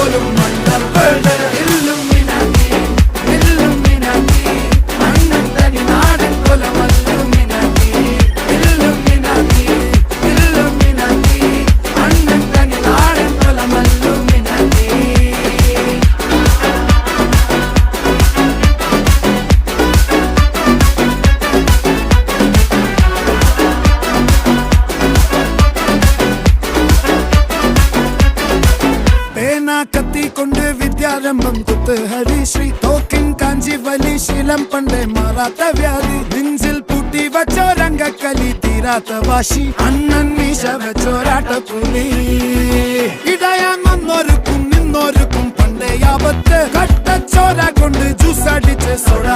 പോലും മണ്ടപ്പേട് Illuminati Illuminati അണ്ണൻ തനി നാടൻ കൊലമല്ലുമിനാറ്റി ഇല്ലുമിനാറ്റി ഇല്ലുമിനാറ്റി അണ്ണൻ തനി നാടൻ കൊലമല്ലുമിനാറ്റി. കത്തി കൊണ്ട് വിദ്യാരംഭം കുത്ത് ഹരിശ്രീ തോക്കിൻ കാഞ്ചി വലി ശീലം പണ്ടേ മാറാത്ത വ്യാധി നെഞ്ചിൽ പൂട്ടി വച്ചോരംഗക്കലി തീരാത്ത വാശി അണ്ണൻ മീശ വെച്ചോരാട്ട പുലി ഇടയാൻ വന്നോർക്കും നിന്നോർക്കും പണ്ടേ ആപത്ത് കട്ടച്ചോര കൊണ്ട് ജ്യൂസ് അടിച്ച് സോഡ